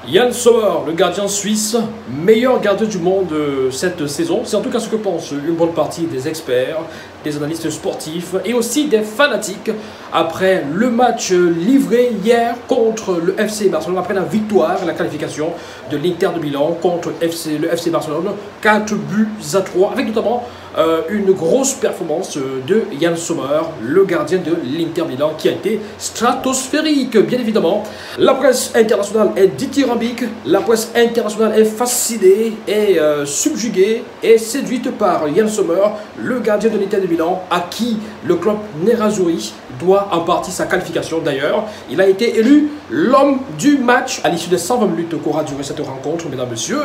Yann Sommer, le gardien suisse, meilleur gardien du monde cette saison. C'est en tout cas ce que pense une bonne partie des experts, des analystes sportifs et aussi des fanatiques après le match livré hier contre le FC Barcelone, après la victoire et la qualification de l'Inter de Milan contre le FC Barcelone, 4-3, avec notamment une grosse performance de Yann Sommer, le gardien de l'Inter Milan, qui a été stratosphérique, bien évidemment. La presse internationale est dithyrambique, la presse internationale est fascinée et subjuguée et séduite par Yann Sommer, le gardien de l'Inter de Milan, à qui le club Nerazzurri doit en partie sa qualification. D'ailleurs, il a été élu l'homme du match à l'issue des 120 minutes qu'aura duré cette rencontre, mesdames et messieurs.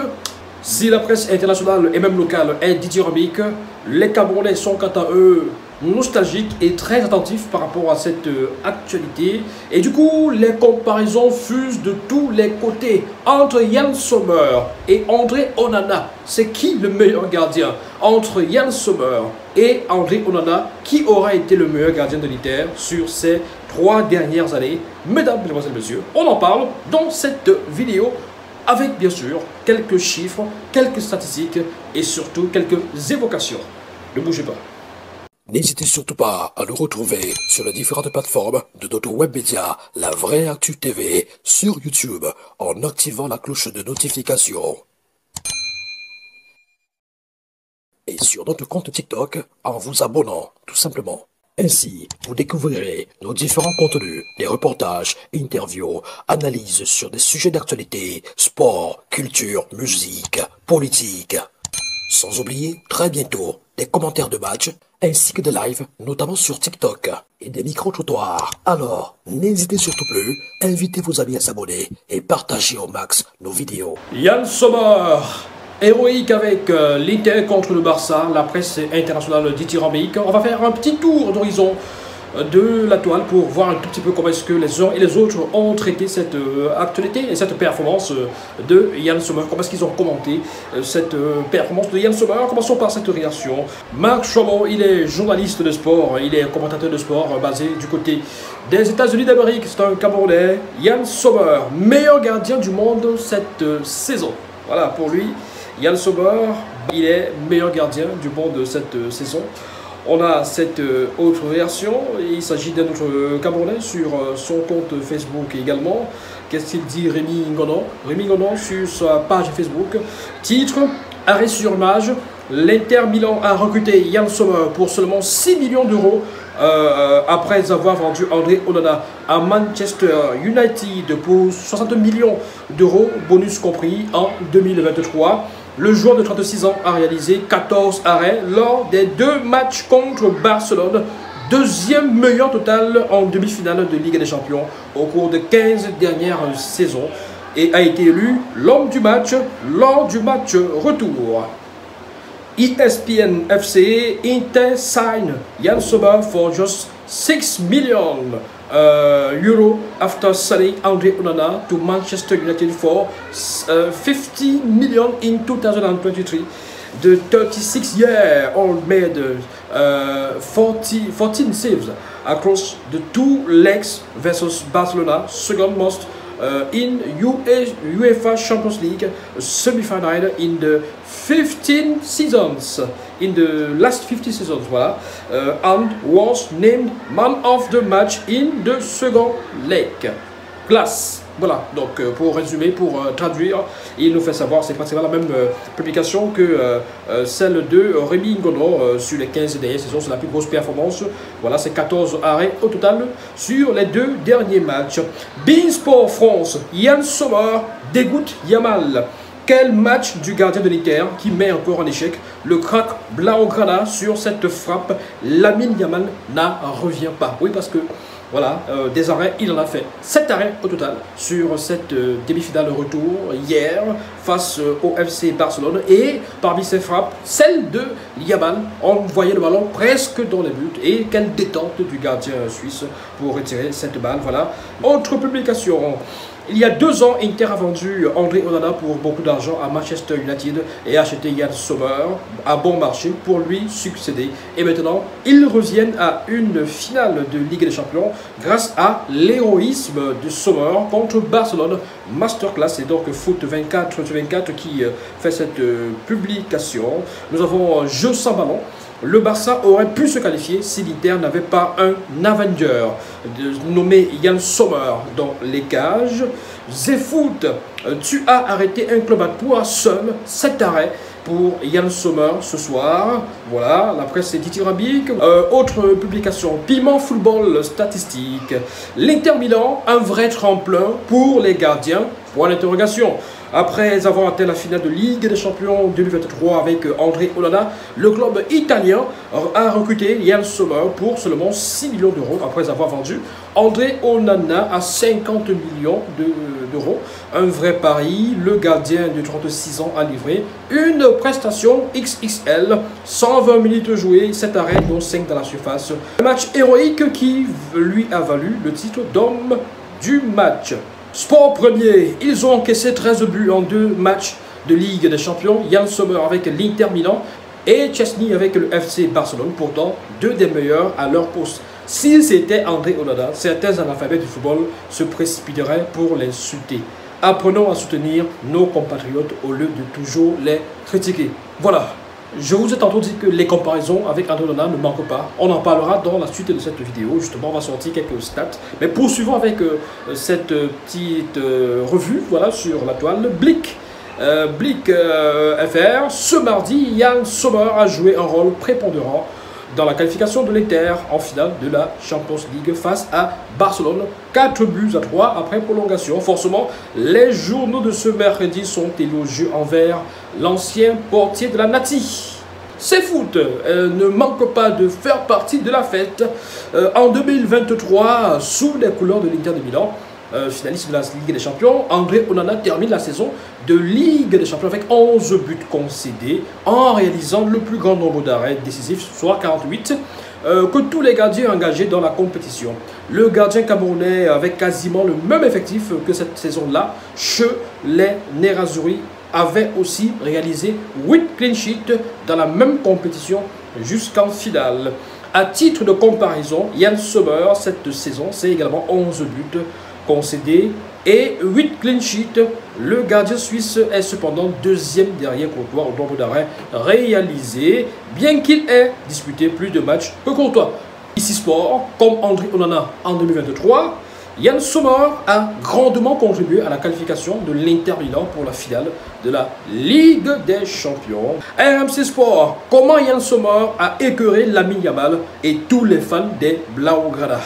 Si la presse internationale et même locale est dithyrambique, les Camerounais sont quant à eux nostalgiques et très attentifs par rapport à cette actualité. Et du coup, les comparaisons fusent de tous les côtés entre Yann Sommer et André Onana. C'est qui le meilleur gardien? Entre Yann Sommer et André Onana, qui aura été le meilleur gardien de l'Inter sur ces 3 dernières années? Mesdames, mesdemoiselles, messieurs, on en parle dans cette vidéo, avec bien sûr quelques chiffres, quelques statistiques et surtout quelques évocations. Ne bougez pas. N'hésitez surtout pas à nous retrouver sur les différentes plateformes de notre web média La Vraie Actu TV sur YouTube en activant la cloche de notification. Et sur notre compte TikTok en vous abonnant tout simplement. Ainsi, vous découvrirez nos différents contenus, des reportages, interviews, analyses sur des sujets d'actualité, sport, culture, musique, politique. Sans oublier, très bientôt, des commentaires de matchs, ainsi que des lives, notamment sur TikTok, et des micro-trottoirs. Alors, n'hésitez surtout plus, invitez vos amis à s'abonner et partagez au max nos vidéos. Yann Sommer, héroïque avec l'Inter contre le Barça, la presse internationale dithyrambique. On va faire un petit tour d'horizon de la toile pour voir un tout petit peu comment est-ce que les uns et les autres ont traité cette actualité et cette performance de Yann Sommer. Comment est-ce qu'ils ont commenté cette performance de Yann Sommer? Commençons par cette réaction. Marc Chaumont, il est journaliste de sport, il est commentateur de sport basé du côté des États-Unis d'Amérique. C'est un Camerounais. Yann Sommer, meilleur gardien du monde cette saison. Voilà, pour lui, Yann Sommer, il est meilleur gardien du monde cette saison. On a cette autre version, il s'agit d'un autre Camerounais sur son compte Facebook également. Qu'est-ce qu'il dit, Rémi Ngonon? Rémi Ngonon sur sa page Facebook. Titre, arrêt sur image, l'Inter Milan a recruté Yann Sommer pour seulement 6 millions d'euros après avoir vendu André Onana à Manchester United pour 60 millions d'euros, bonus compris, en 2023. Le joueur de 36 ans a réalisé 14 arrêts lors des 2 matchs contre Barcelone, deuxième meilleur total en demi-finale de Ligue des Champions au cours de 15 dernières saisons, et a été élu l'homme du match lors du match retour. ESPN FC, Inter sign Yann Sommer for just 6 million euro after selling André Onana to Manchester United for 50 million in 2023. The 36-year-old made 14 saves across the 2 legs versus Barcelona, second most in UEFA Champions League semi-final in the 15 seasons, in the last 50 seasons, voilà, and was named man of the match in the second leg. Classe. Voilà, donc pour résumer, pour traduire, il nous fait savoir, c'est pratiquement la même publication que celle de Rémi Ngonon sur les 15 dernières saisons, c'est la plus grosse performance. Voilà, c'est 14 arrêts au total sur les 2 derniers matchs. Beansport France, Yann Sommer dégoûte Yamal. Quel match du gardien de l'Inter qui met encore en échec le crack Blaugrana sur cette frappe. Lamine Yamal n'en revient pas. Oui, parce que voilà, des arrêts, il en a fait 7 arrêts au total sur cette demi-finale retour hier face au FC Barcelone. Et parmi ces frappes, celle de Yamal, on voyait le ballon presque dans les buts. Et quelle détente du gardien suisse pour retirer cette balle. Voilà. Autre publication. Il y a 2 ans, Inter a vendu André Onana pour beaucoup d'argent à Manchester United et a acheté Yann Sommer à bon marché pour lui succéder. Et maintenant, ils reviennent à une finale de Ligue des Champions grâce à l'héroïsme de Sommer contre Barcelone. Masterclass, et donc Foot 24/24 qui fait cette publication. Nous avons jeu sans ballon. Le Barça aurait pu se qualifier si l'Inter n'avait pas un Avenger nommé Yann Sommer dans les cages. Zfoot, tu as arrêté un club à toi seul, 7 arrêts pour Yann Sommer ce soir. Voilà, la presse est dithyrambique. Autre publication, Piment Football Statistique. L'Inter Milan, un vrai tremplin pour les gardiens, point d'interrogation. Après avoir atteint la finale de Ligue des Champions 2023 avec André Onana, le club italien a recruté Yann Sommer pour seulement 6 millions d'euros après avoir vendu André Onana à 50 millions d'euros. Un vrai pari, le gardien de 36 ans a livré une prestation XXL, 120 minutes jouées, 7 arrêts dont 5 dans la surface. Un match héroïque qui lui a valu le titre d'homme du match. Sport premier, ils ont encaissé 13 buts en 2 matchs de Ligue des Champions. Yann Sommer avec l'Inter Milan et Chesney avec le FC Barcelone, pourtant 2 des meilleurs à leur poste. Si c'était André Onana, certains analphabètes du football se précipiteraient pour l'insulter. Apprenons à soutenir nos compatriotes au lieu de toujours les critiquer. Voilà. Je vous ai tantôt dit que les comparaisons avec André Onana ne manquent pas. On en parlera dans la suite de cette vidéo. Justement, on va sortir quelques stats. Mais poursuivons avec cette petite revue, voilà, sur la toile. Blick FR. Ce mardi, Yann Sommer a joué un rôle prépondérant dans la qualification de l'Inter en finale de la Champions League face à Barcelone. 4-3 après prolongation. Forcément, les journaux de ce mercredi sont élogieux envers l'ancien portier de la Nati. C'est foot, ne manque pas de faire partie de la fête. En 2023, sous les couleurs de l'Inter de Milan, finaliste de la Ligue des Champions, André Onana termine la saison de Ligue des Champions avec 11 buts concédés en réalisant le plus grand nombre d'arrêts décisifs, soit 48, que tous les gardiens engagés dans la compétition. Le gardien camerounais avec quasiment le même effectif que cette saison-là, les Nerazzurri avait aussi réalisé 8 clean sheets dans la même compétition jusqu'en finale. À titre de comparaison, Yann Sommer, cette saison, c'est également 11 buts concédés et 8 clean sheets. Le gardien suisse est cependant deuxième derrière Courtois au nombre d'arrêts réalisés, bien qu'il ait disputé plus de matchs que Courtois. Ici Sport, comme André Onana en 2023, Yann Sommer a grandement contribué à la qualification de l'Inter Milan pour la finale de la Ligue des Champions. RMC Sport, comment Yann Sommer a écœuré Lamine Yamal et tous les fans des Blaugrana.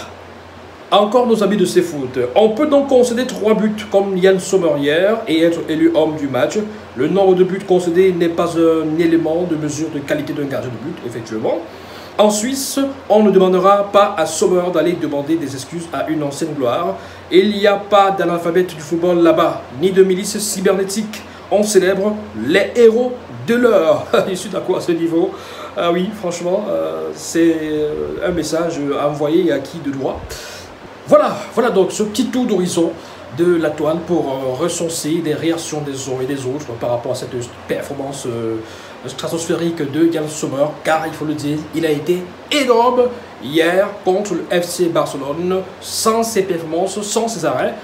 Encore nos amis de CFoot. On peut donc concéder 3 buts comme Yann Sommer hier et être élu homme du match. Le nombre de buts concédés n'est pas un élément de mesure de qualité d'un gardien de but, effectivement. En Suisse, on ne demandera pas à Sommer d'aller demander des excuses à une ancienne gloire. Il n'y a pas d'analphabète du football là-bas, ni de milice cybernétique. On célèbre les héros de l'heure. Je suis d'accord à ce niveau. Ah oui, franchement, c'est un message à envoyer à qui de droit. Voilà donc ce petit tour d'horizon de la toile pour recenser les réactions des uns et des autres par rapport à cette performance stratosphérique de Yann Sommer, car il faut le dire, il a été énorme hier contre le FC Barcelone. Sans ses performances, sans ses arrêts,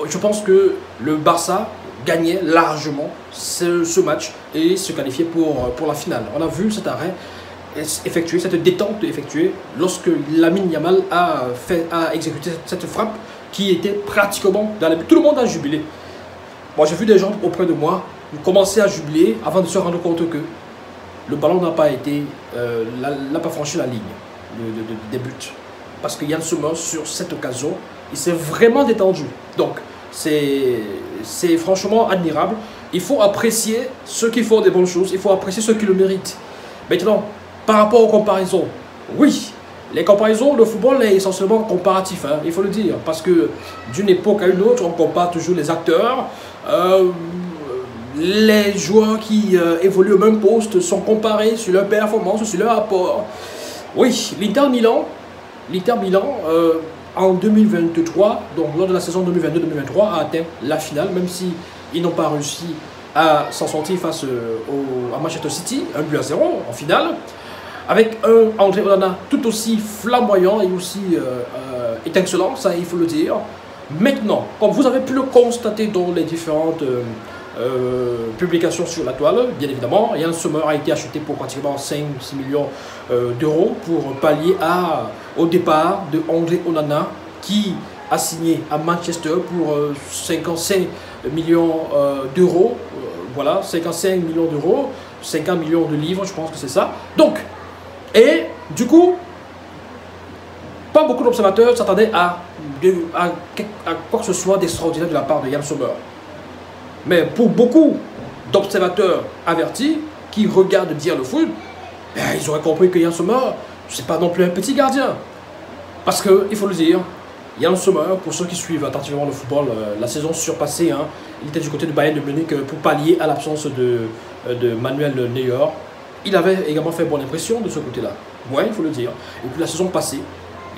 je pense que le Barça gagnait largement ce match et se qualifiait pour la finale. On a vu cet arrêt effectué, cette détente effectuée lorsque Lamine Yamal a exécuté cette frappe qui était pratiquement dans les buts. Tout le monde a jubilé. Moi, j'ai vu des gens auprès de moi commencer à jubiler avant de se rendre compte que le ballon n'a pas été, n'a pas franchi la ligne des buts. Parce que Yann Sommer, sur cette occasion, il s'est vraiment détendu. Donc, c'est franchement admirable. Il faut apprécier ceux qui font des bonnes choses. Il faut apprécier ceux qui le méritent. Maintenant, par rapport aux comparaisons, oui, les comparaisons, le football est essentiellement comparatif, hein, il faut le dire. Parce que d'une époque à une autre, on compare toujours les acteurs. Les joueurs qui évoluent au même poste sont comparés sur leur performance, sur leur apport. Oui, l'Inter Milan en 2023, donc lors de la saison 2022-2023, a atteint la finale, même si ils n'ont pas réussi à s'en sortir face à Manchester City, 1-0 en finale, avec un André Onana tout aussi flamboyant et aussi étincelant, ça il faut le dire. Maintenant, comme vous avez pu le constater dans les différentes publications sur la toile, bien évidemment, Yann Sommer a été acheté pour pratiquement 5-6 millions d'euros pour pallier au départ de André Onana qui a signé à Manchester pour 55 millions d'euros. Voilà, 55 millions d'euros, 50 millions de livres, je pense que c'est ça. Donc, et du coup, pas beaucoup d'observateurs s'attendaient à quoi que ce soit d'extraordinaire de la part de Yann Sommer. Mais pour beaucoup d'observateurs avertis qui regardent bien le foot, ils auraient compris que Yann Sommer, c'est pas non plus un petit gardien. Parce que, il faut le dire, Yann Sommer, pour ceux qui suivent attentivement le football, la saison surpassée, hein, il était du côté de Bayern de Munich pour pallier à l'absence de Manuel Neuer. Il avait également fait bonne impression de ce côté-là. Ouais, il faut le dire. Et puis la saison passée,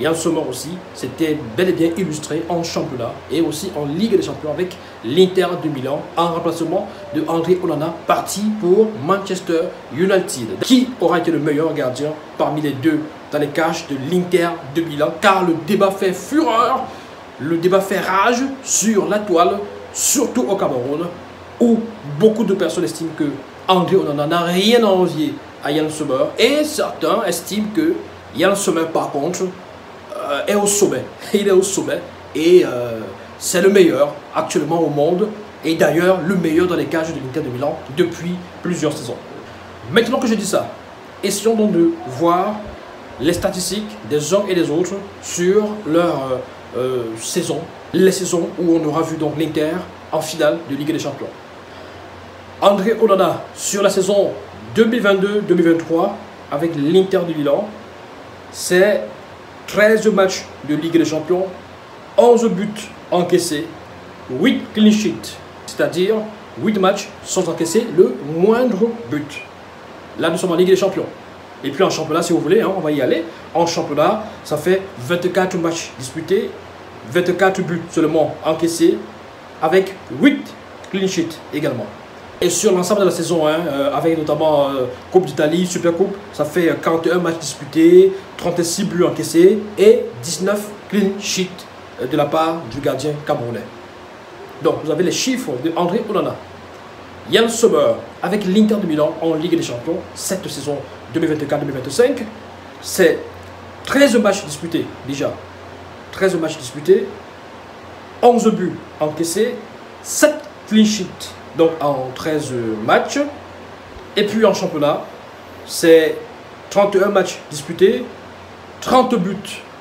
Yann Sommer aussi s'était bel et bien illustré en championnat et aussi en Ligue des Champions avec l'Inter de Milan en remplacement de André Onana parti pour Manchester United. Qui aura été le meilleur gardien parmi les deux dans les cages de l'Inter de Milan? Car le débat fait fureur, le débat fait rage sur la toile, surtout au Cameroun, où beaucoup de personnes estiment que André Onana n'a rien à envier à Yann Sommer et certains estiment que Yann Sommer par contre est au sommet. Il est au sommet et c'est le meilleur actuellement au monde et d'ailleurs le meilleur dans les cages de l'Inter de Milan depuis plusieurs saisons. Maintenant que je dis ça, essayons donc de voir les statistiques des uns et des autres sur leur saison, les saisons où on aura vu donc l'Inter en finale de Ligue des Champions. André Onana sur la saison 2022-2023 avec l'Inter de Milan, c'est 13 matchs de Ligue des Champions, 11 buts encaissés, 8 clean sheets, c'est-à-dire 8 matchs sans encaisser le moindre but. Là, nous sommes en Ligue des Champions. Et puis en championnat, si vous voulez, hein, on va y aller. En championnat, ça fait 24 matchs disputés, 24 buts seulement encaissés, avec 8 clean sheets également. Et sur l'ensemble de la saison, hein, avec notamment Coupe d'Italie, Super Coupe, ça fait 41 matchs disputés, 36 buts encaissés et 19 clean sheets de la part du gardien camerounais. Donc vous avez les chiffres de André Onana. Yann Sommer avec l'Inter de Milan en Ligue des Champions, cette saison 2024-2025, c'est 13 matchs disputés déjà. 13 matchs disputés, 11 buts encaissés, 7 clean sheets. Donc en 13 matchs. Et puis en championnat, c'est 31 matchs disputés, 30 buts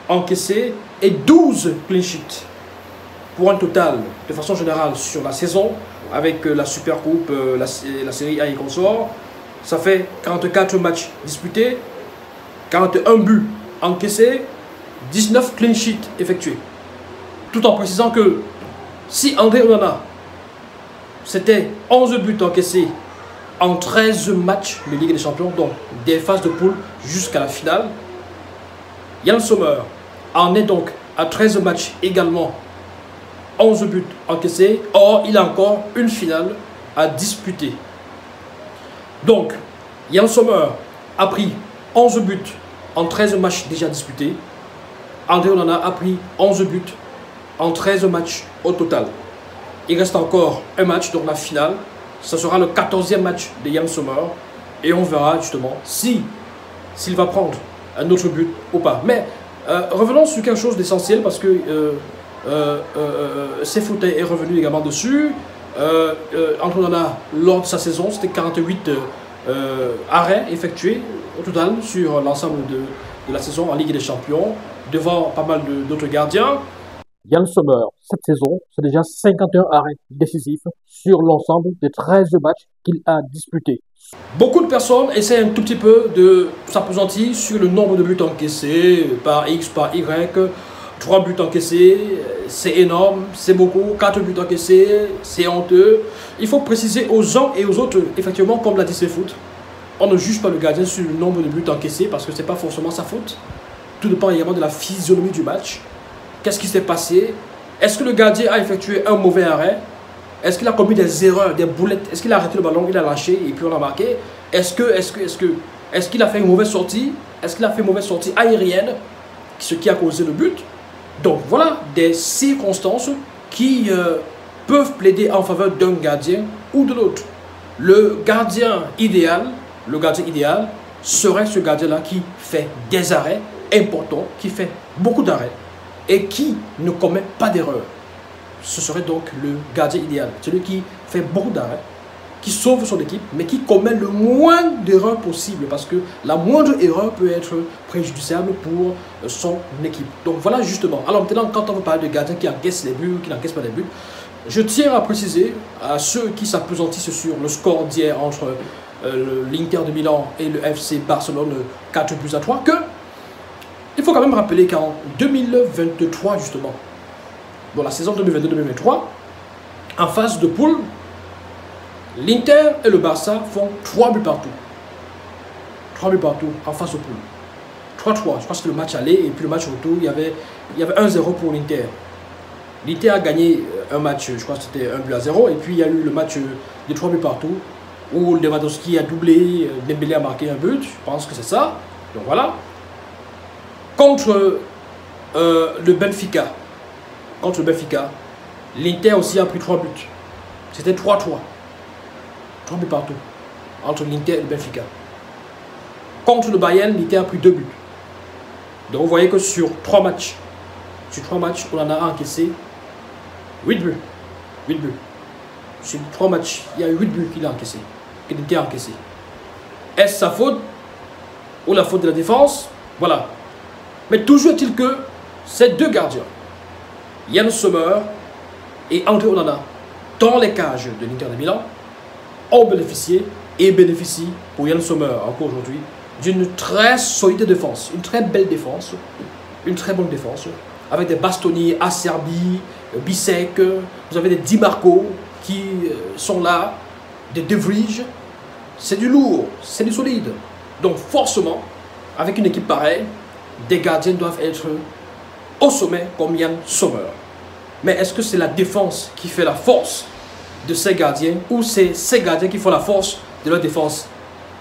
encaissés et 12 clean sheets. Pour un total, de façon générale, sur la saison, avec la Super Coupe, la Série A et consorts, ça fait 44 matchs disputés, 41 buts encaissés, 19 clean sheets effectués. Tout en précisant que si André Onana c'était 11 buts encaissés en 13 matchs de Ligue des Champions, donc des phases de poule jusqu'à la finale. Yann Sommer en est donc à 13 matchs également, 11 buts encaissés. Or, il a encore une finale à disputer. Donc, Yann Sommer a pris 11 buts en 13 matchs déjà disputés. André Onana a pris 11 buts en 13 matchs au total. Il reste encore un match, donc la finale. Ce sera le 14e match de Yann Sommer. Et on verra justement s'il va prendre un autre but ou pas. Mais revenons sur quelque chose d'essentiel parce que Sefoute est revenu également dessus. André Onana, lors de sa saison, c'était 48 arrêts effectués au total sur l'ensemble de la saison en Ligue des Champions, devant pas mal d'autres gardiens. Yann Sommer, cette saison, c'est déjà 51 arrêts décisifs sur l'ensemble des 13 matchs qu'il a disputés. Beaucoup de personnes essaient un tout petit peu de s'appesantir sur le nombre de buts encaissés par X, par Y. 3 buts encaissés, c'est énorme, c'est beaucoup. 4 buts encaissés, c'est honteux. Il faut préciser aux uns et aux autres, effectivement, comme l'a dit Sefoute, on ne juge pas le gardien sur le nombre de buts encaissés parce que ce n'est pas forcément sa faute. Tout dépend également de la physionomie du match. Qu'est-ce qui s'est passé? Est-ce que le gardien a effectué un mauvais arrêt? Est-ce qu'il a commis des erreurs, des boulettes? Est-ce qu'il a arrêté le ballon, il a lâché et puis on a marqué? Est-ce qu'il a fait une mauvaise sortie? Est-ce qu'il a fait une mauvaise sortie aérienne? Ce qui a causé le but. Donc voilà des circonstances qui peuvent plaider en faveur d'un gardien ou de l'autre. Le gardien idéal serait ce gardien-là qui fait des arrêts importants, qui fait beaucoup d'arrêts et qui ne commet pas d'erreur. Ce serait donc le gardien idéal, celui qui fait beaucoup d'arrêts, qui sauve son équipe, mais qui commet le moins d'erreurs possible, parce que la moindre erreur peut être préjudiciable pour son équipe. Donc voilà justement. Alors maintenant, quand on veut parler de gardiens qui encaissent les buts, qui n'encaissent pas les buts, je tiens à préciser à ceux qui s'appesantissent sur le score d'hier entre l'Inter de Milan et le FC Barcelone 4-3, que il faut quand même rappeler qu'en 2023 justement, dans la saison 2022-2023, en phase de poule, l'Inter et le Barça font 3 buts partout. 3 buts partout en phase de poule. 3-3, je crois que c'était le match aller et puis le match retour, il y avait 1-0 pour l'Inter. L'Inter a gagné un match, je crois que c'était 1-0, et puis il y a eu le match des 3 buts partout, où Lewandowski a doublé, Dembélé a marqué un but, je pense que c'est ça. Donc voilà. Contre le Benfica, l'Inter aussi a pris 3 buts. C'était 3-3. 3 buts partout, entre l'Inter et le Benfica. Contre le Bayern, l'Inter a pris 2 buts. Donc vous voyez que sur 3 matchs, on en a encaissé 8 buts. 8 buts. Sur 3 matchs, il y a eu 8 buts qu'il a encaissé, que l'Inter a encaissé. Est-ce sa faute ou la faute de la défense? Voilà. Mais toujours est-il que ces deux gardiens, Yann Sommer et André Onana, dans les cages de l'Inter de Milan, ont bénéficié et bénéficient pour Yann Sommer encore aujourd'hui d'une très solide défense, une très belle défense, une très bonne défense, avec des bastoniers Acerbi, Bissek, vous avez des Di Marco qui sont là, des De Vrij, c'est du lourd, c'est du solide. Donc forcément, avec une équipe pareille, des gardiens doivent être au sommet comme Yann Sommer. Mais est-ce que c'est la défense qui fait la force de ces gardiens ou c'est ces gardiens qui font la force de leur défense?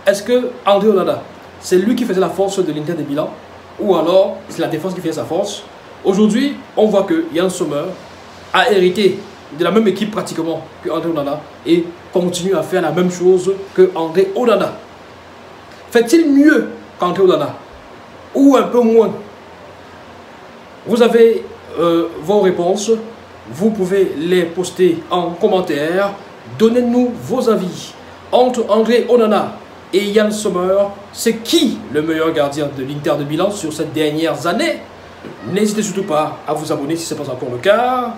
Est-ce que André Onana, c'est lui qui faisait la force de l'Inter de Milan ou alors c'est la défense qui fait sa force? Aujourd'hui, on voit que Yann Sommer a hérité de la même équipe pratiquement que André Onana et continue à faire la même chose que André Onana. Fait-il mieux qu'André Onana ou un peu moins? Vous avez vos réponses, vous pouvez les poster en commentaire. Donnez-nous vos avis. Entre André Onana et Yann Sommer, c'est qui le meilleur gardien de l'Inter de Milan sur ces dernières années? N'hésitez surtout pas à vous abonner si ce n'est pas encore le cas.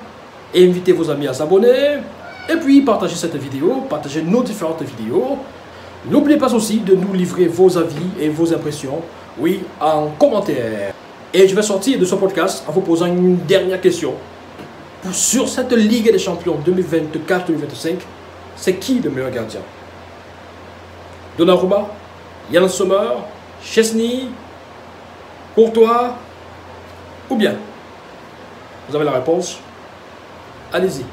Invitez vos amis à s'abonner. Et puis partagez cette vidéo, partagez nos différentes vidéos. N'oubliez pas aussi de nous livrer vos avis et vos impressions, oui, en commentaire. Et je vais sortir de ce podcast en vous posant une dernière question. Sur cette Ligue des Champions 2024-2025, c'est qui le meilleur gardien? Donnarumma, Yann Sommer, Chesney, Courtois ou bien? Vous avez la réponse? Allez-y.